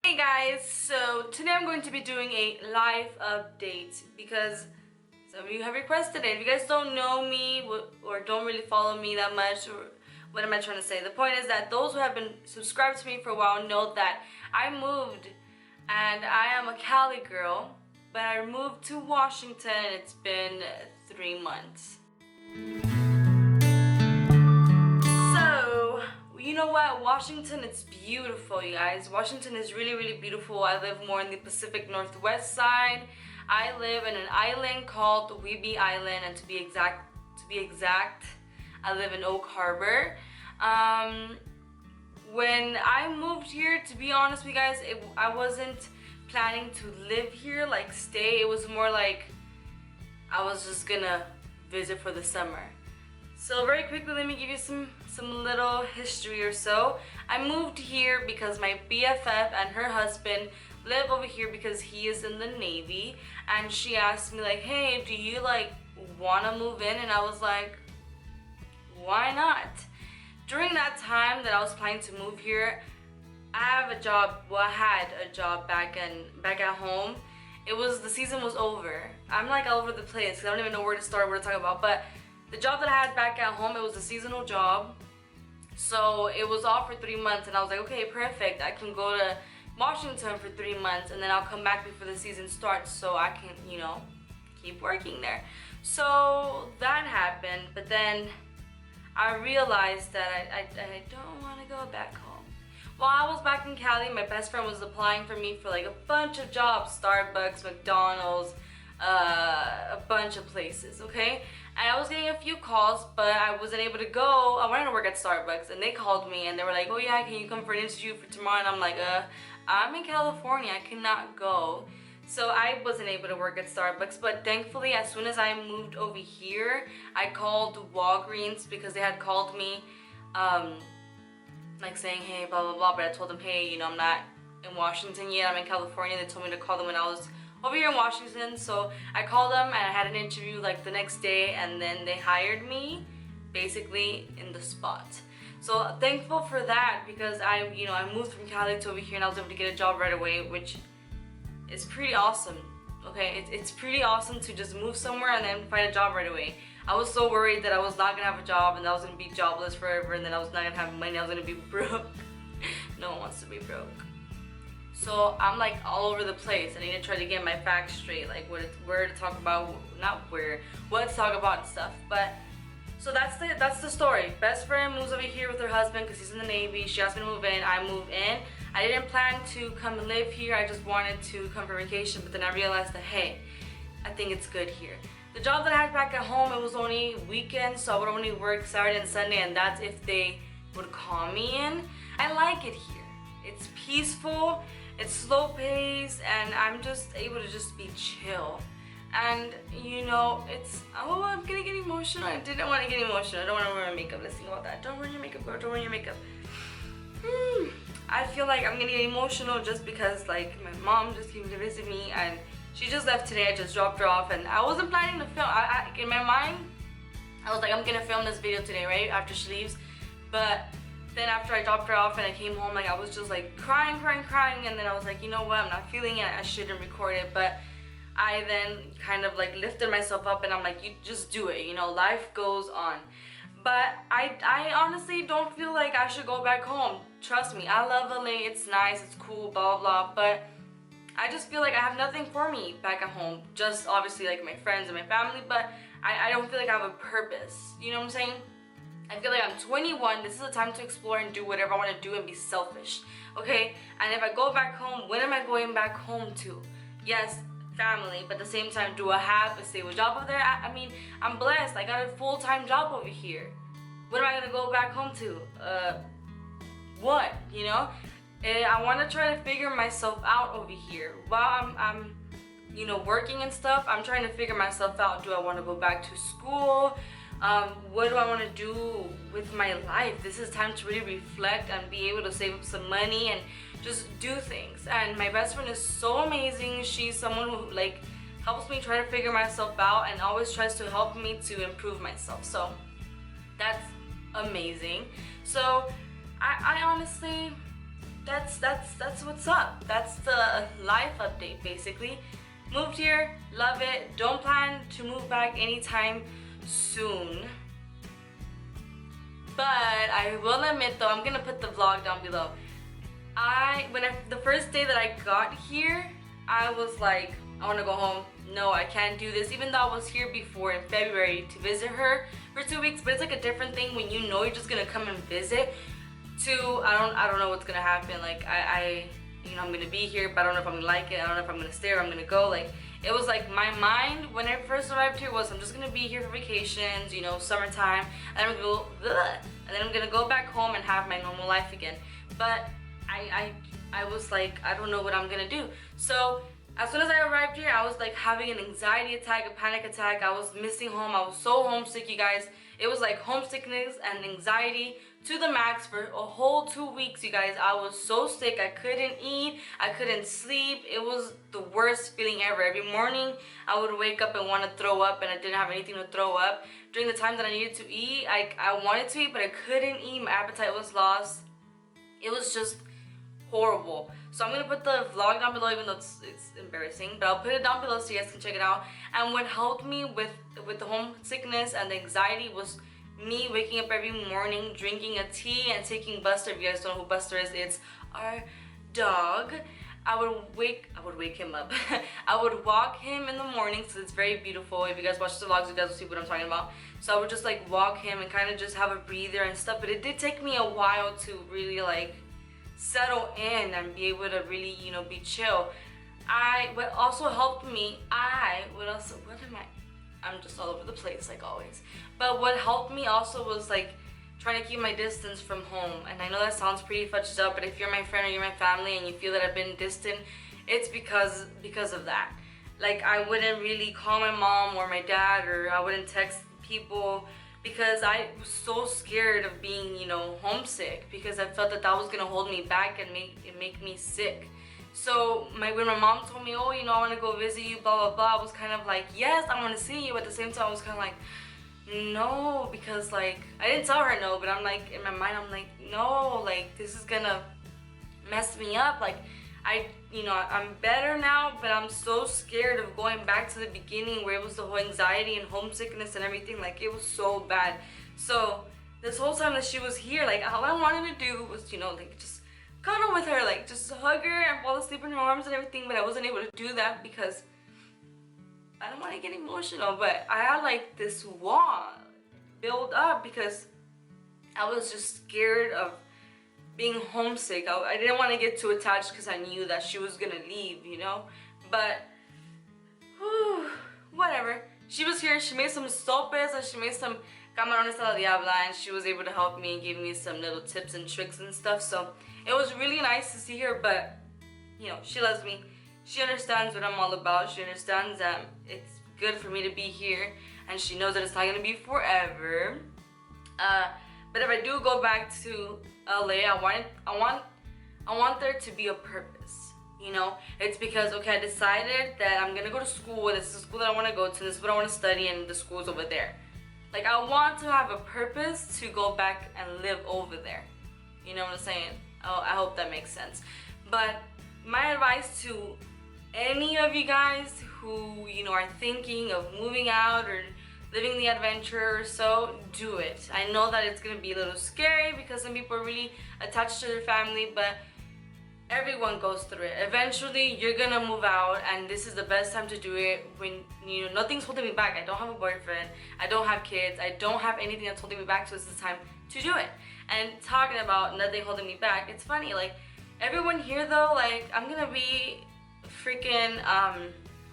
Hey guys, so today I'm going to be doing a live update because some of you have requested it. If you guys don't know me or don't really follow me that much, or what am I trying to say? The point is that those who have been subscribed to me for a while know that I moved and I am a Cali girl, but I moved to Washington and it's been 3 months. So, you know what? Washington, it's beautiful, you guys. Washington is really, really beautiful. I live more in the Pacific Northwest side. I live in an island called Weeby Island, and to be exact, I live in Oak Harbor. When I moved here, to be honest with you guys, I wasn't planning to live here, like stay. It was more like I was just gonna visit for the summer. So very quickly, let me give you some little history or so. I moved here because my BFF and her husband live over here because he is in the Navy, and she asked me like, hey, do you like want to move in? And I was like, why not? During that time that I was planning to move here, I have a job. Well, I had a job back at home. The season was over. I'm like all over the place because I don't even know where to start, what to talk about, but the job that I had back at home, it was a seasonal job. So it was off for 3 months, and I was like, okay, perfect. I can go to Washington for 3 months, and then I'll come back before the season starts so I can, keep working there. So that happened, but then I realized that I don't want to go back home. While I was back in Cali, my best friend was applying for me for like a bunch of jobs, Starbucks, McDonald's, a bunch of places, okay? And I was getting a few calls, but I wasn't able to go. I wanted to work at Starbucks, and they called me and they were like, oh yeah, can you come for an interview for tomorrow? And I'm like, I'm in California, I cannot go. So I wasn't able to work at Starbucks, but thankfully as soon as I moved over here, I called Walgreens because they had called me like saying, hey, blah blah blah, but I told them, hey, I'm not in Washington yet, I'm in California. They told me to call them when I was over here in Washington. So I called them and I had an interview like the next day, and then they hired me basically in the spot. So thankful for that because I moved from Cali to over here and I was able to get a job right away, which is pretty awesome. Okay, it's pretty awesome to just move somewhere and then find a job right away. I was so worried that I was not gonna have a job and I was gonna be jobless forever, and then I was not gonna have money, I was gonna be broke. No one wants to be broke. So I'm like all over the place. I need to try to get my facts straight, like where to talk about, what to talk about and stuff. But so that's the story. Best friend moves over here with her husband because he's in the Navy. She asked me to move in. I moved in. I didn't plan to come and live here. I just wanted to come for vacation. But then I realized that, hey, I think it's good here. The job that I had back at home, it was only weekends, so I would only work Saturday and Sunday, and that's if they would call me in. I like it here. It's peaceful. It's slow paced, and I'm just able to just be chill. And I'm gonna get emotional. I didn't want to get emotional. I don't want to wear my makeup. Let's think about that. Don't ruin your makeup, girl. Don't ruin your makeup. I feel like I'm gonna get emotional just because like my mom just came to visit me and she just left today. I just dropped her off and I wasn't planning to film. In my mind, I was like, I'm gonna film this video today, right after she leaves. But then after I dropped her off and I came home, like I was just like crying, and then I was like, you know what, I'm not feeling it, I shouldn't record it. But I then kind of like lifted myself up and I'm like, you just do it, life goes on. But I honestly don't feel like I should go back home. Trust me, I love LA, it's nice, it's cool, blah blah, but I just feel like I have nothing for me back at home. Just obviously like my friends and my family, but I don't feel like I have a purpose, you know what I'm saying? I feel like I'm 21, this is the time to explore and do whatever I want to do and be selfish, okay? And if I go back home, when am I going back home to? Yes, family, but at the same time, do I have a stable job over there? I mean, I'm blessed, I got a full-time job over here. What am I gonna go back home to? What, I want to try to figure myself out over here. While I'm working and stuff, I'm trying to figure myself out. Do I want to go back to school? What do I want to do with my life? This is time to really reflect and be able to save up some money and just do things. And my best friend is so amazing. She's someone who like helps me try to figure myself out and always tries to help me to improve myself. So that's amazing. So I honestly that's what's up. That's the life update basically. Moved here, love it. Don't plan to move back anytime soon. But I will admit though, I'm gonna put the vlog down below. The first day that I got here, I was like, I wanna go home. No, I can't do this. Even though I was here before in February to visit her for 2 weeks, but it's like a different thing when you know you're just gonna come and visit. I don't know what's gonna happen. Like you know, I'm gonna be here, but I don't know if I'm gonna like it. I don't know if I'm gonna stay or I'm gonna go. Like, it was like my mind when I first arrived here was, I'm just gonna be here for vacations, you know, summertime, and I'm gonna go back home and have my normal life again. But I was like, I don't know what I'm gonna do. So as soon as I arrived here, I was like having an anxiety attack, a panic attack. I was missing home. I was so homesick, you guys. It was like homesickness and anxiety to the max for a whole 2 weeks, you guys. I was so sick. I couldn't eat. I couldn't sleep. It was the worst feeling ever. Every morning, I would wake up and want to throw up, and I didn't have anything to throw up. During the time that I needed to eat, I wanted to eat, but I couldn't eat. My appetite was lost. It was just horrible. So I'm gonna put the vlog down below, even though it's embarrassing, but I'll put it down below so you guys can check it out. And what helped me with the homesickness and the anxiety was me waking up every morning, drinking a tea, and taking Buster. If you guys don't know who Buster is, it's our dog. I would wake him up. I would walk him in the morning, so it's very beautiful. If you guys watch the vlogs, you guys will see what I'm talking about. So I would just like walk him and kind of just have a breather and stuff. But it did take me a while to really like settle in and be able to really, you know, be chill. What also helped me, I'm just all over the place like always. But what helped me also was like trying to keep my distance from home. And I know that sounds pretty fudged up, but if you're my friend or you're my family and you feel that I've been distant, it's because of that. Like, I wouldn't really call my mom or my dad, or I wouldn't text people, because I was so scared of being, you know, homesick, because I felt that was gonna hold me back and make me sick. So when my mom told me, oh, you know, I want to go visit you, blah blah blah, I was kind of like, yes, I want to see you. But at the same time, I was kind of like, no, because like I didn't tell her no, but I'm like, in my mind, I'm like, no, like this is gonna mess me up. Like I'm better now, but I'm so scared of going back to the beginning where it was the whole anxiety and homesickness and everything. Like, it was so bad. So this whole time that she was here, like, all I wanted to do was, you know, like just cuddle with her, like just hug her and fall asleep in her arms and everything. But I wasn't able to do that because I don't want to get emotional, but I had like this wall built up because I was just scared of being homesick. I didn't want to get too attached because I knew that she was gonna leave, you know. But whatever. She was here. She made some sopes and she made some camarones a la diabla, and she was able to help me and give me some little tips and tricks and stuff. So it was really nice to see her. But you know, she loves me. She understands what I'm all about. She understands that it's good for me to be here, and she knows that it's not gonna be forever. But if I do go back to LA, I want there to be a purpose. You know, it's because, okay, I decided that I'm gonna go to school. This is the school that I want to go to. This is what I want to study, and the school's over there. Like, I want to have a purpose to go back and live over there. You know what I'm saying? Oh, I hope that makes sense. But my advice to any of you guys who, you know, are thinking of moving out or living the adventure, so do it. I know that it's gonna be a little scary because some people are really attached to their family, but everyone goes through it. Eventually, you're gonna move out, and this is the best time to do it when, you know, nothing's holding me back. I don't have a boyfriend, I don't have kids, I don't have anything that's holding me back, so this is the time to do it. And talking about nothing holding me back, it's funny, like, everyone here though, like, I'm gonna be freaking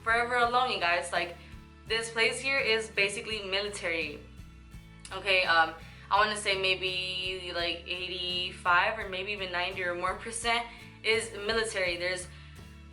forever alone, you guys. Like, this place here is basically military. Okay, I want to say maybe like 85 or maybe even 90 or more percent is military. There's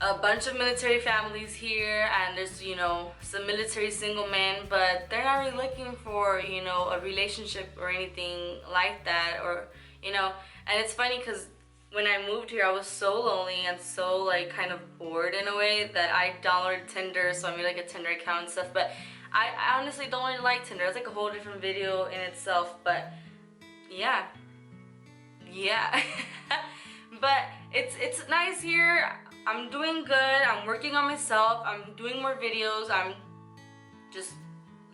a bunch of military families here, and there's, you know, some military single men, but they're not really looking for, you know, a relationship or anything like that, or, you know. And it's funny because when I moved here, I was so lonely and so like kind of bored in a way that I downloaded Tinder, so I made like a Tinder account and stuff. But I honestly don't really like Tinder. It's like a whole different video in itself. But yeah. But it's nice here. I'm doing good. I'm working on myself. I'm doing more videos. I'm just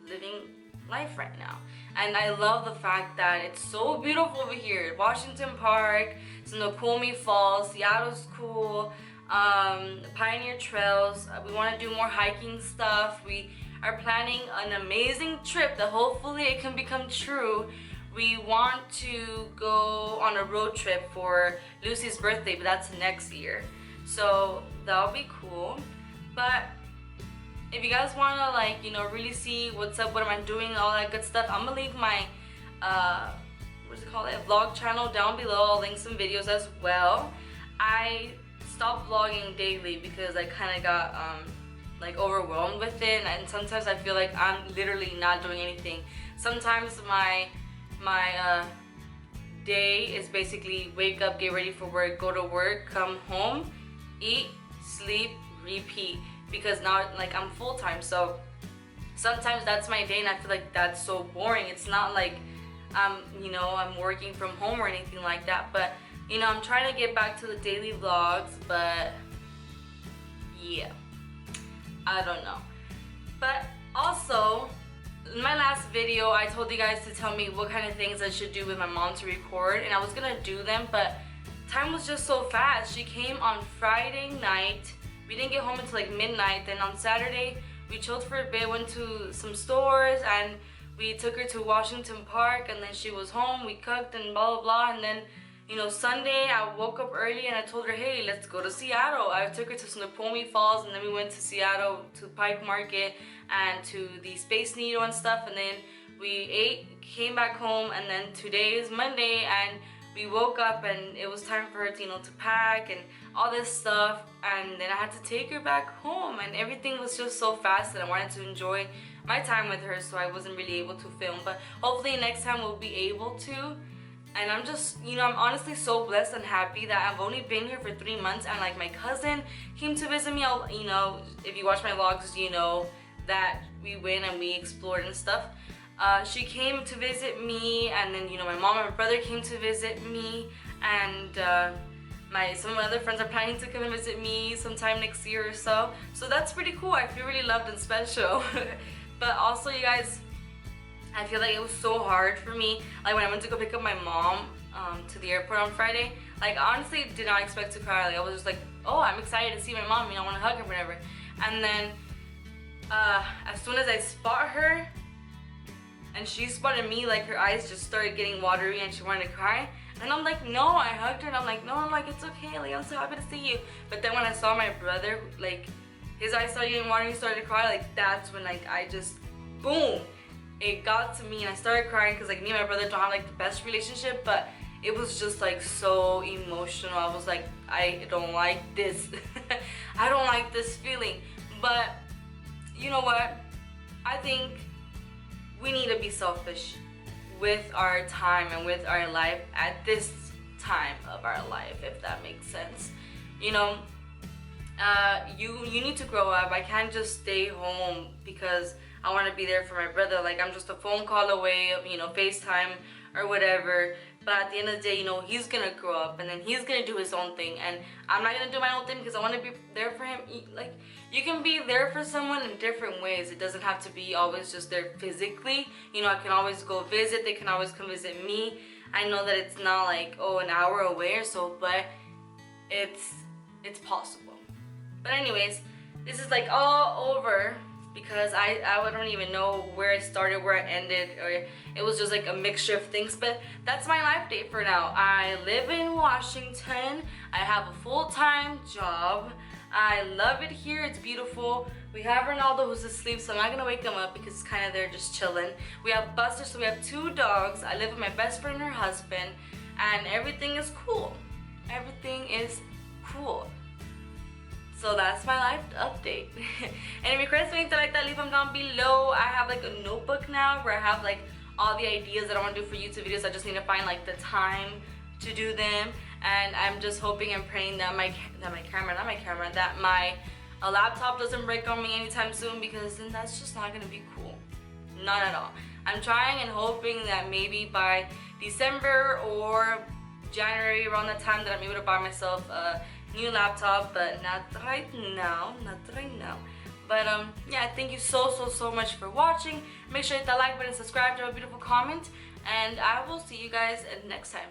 living life right now. And I love the fact that it's so beautiful over here. Washington Park, Snacpaht Falls, Seattle's cool, Pioneer Trails. We want to do more hiking stuff. We are planning an amazing trip that hopefully it can become true. We want to go on a road trip for Lucy's birthday, but that's next year. So that'll be cool. But if you guys want to, like, you know, really see what's up, what am I doing, all that good stuff, I'm gonna leave my what's it called, a vlog channel down below. I'll link some videos as well. I stopped vlogging daily because I kind of got like overwhelmed with it, and sometimes I feel like I'm literally not doing anything. Sometimes my day is basically wake up, get ready for work, go to work, come home, eat, sleep, repeat, because now like I'm full-time. So sometimes that's my day and I feel like that's so boring. It's not like you know, I'm working from home or anything like that, but you know, I'm trying to get back to the daily vlogs, but yeah, I don't know. But also, in my last video, I told you guys to tell me what kind of things I should do with my mom to record, and I was gonna do them, but time was just so fast. She came on Friday night. We didn't get home until like midnight. Then on Saturday, we chilled for a bit, went to some stores, and we took her to Washington Park, and then she was home. We cooked and blah, blah, blah, and then, you know, Sunday, I woke up early and I told her, hey, let's go to Seattle. I took her to Snoqualmie Falls, and then we went to Seattle to Pike Market and to the Space Needle and stuff, and then we ate, came back home, and then today is Monday, and we woke up and it was time for her to, you know, to pack and all this stuff, and then I had to take her back home, and everything was just so fast that I wanted to enjoy my time with her, so I wasn't really able to film. But hopefully next time we'll be able to. And I'm just, you know, I'm honestly so blessed and happy that I've only been here for 3 months, and like my cousin came to visit me. You know, if you watch my vlogs, you know that we went and we explored and stuff. She came to visit me, and then, you know, my mom and my brother came to visit me, and some of my other friends are planning to come and visit me sometime next year or so. So that's pretty cool. I feel really loved and special. But also, you guys, I feel like it was so hard for me, like when I went to go pick up my mom to the airport on Friday. Like, I honestly did not expect to cry. Like, I was just like, oh, I'm excited to see my mom, you know, I want to hug her, whatever. And then as soon as I spot her and she spotted me, like her eyes just started getting watery and she wanted to cry. And I'm like, no, I hugged her and I'm like, no, I'm like, it's okay, like, I'm so happy to see you. But then when I saw my brother, like, his eyes started getting watery, he started to cry, like, that's when, like, I just, boom, it got to me and I started crying, because like me and my brother don't have like the best relationship, but it was just like so emotional. I was like, I don't like this. I don't like this feeling. But you know what? I think we need to be selfish with our time and with our life at this time of our life, if that makes sense. You know, you need to grow up. I can't just stay home because I want to be there for my brother. Like, I'm just a phone call away, you know, FaceTime or whatever. But at the end of the day, you know, he's gonna grow up and then he's gonna do his own thing, and I'm not gonna do my own thing because I want to be there for him. Like, you can be there for someone in different ways. It doesn't have to be always just there physically. You know, I can always go visit. They can always come visit me. I know that it's not like, oh, an hour away or so, but it's possible. But anyways, this is like all over, because I don't even know where I started, where I ended, or it was just like a mixture of things. But that's my life date for now. I live in Washington. I have a full-time job. I love it here. It's beautiful. We have Ronaldo who's asleep, so I'm not gonna wake him up because he's kind of there just chilling. We have Buster, so we have 2 dogs. I live with my best friend and her husband, and everything is cool. Everything is cool. So that's my life update. And if you request anything like that, leave them down below. I have like a notebook now where I have like all the ideas that I want to do for YouTube videos. I just need to find like the time to do them. And I'm just hoping and praying that my laptop doesn't break on me anytime soon, because then that's just not gonna be cool. Not at all. I'm trying and hoping that maybe by December or January, around that time, that I'm able to buy myself a new laptop, but not right now, But yeah, thank you so much for watching. Make sure to hit that like button, subscribe, drop a beautiful comment, and I will see you guys next time.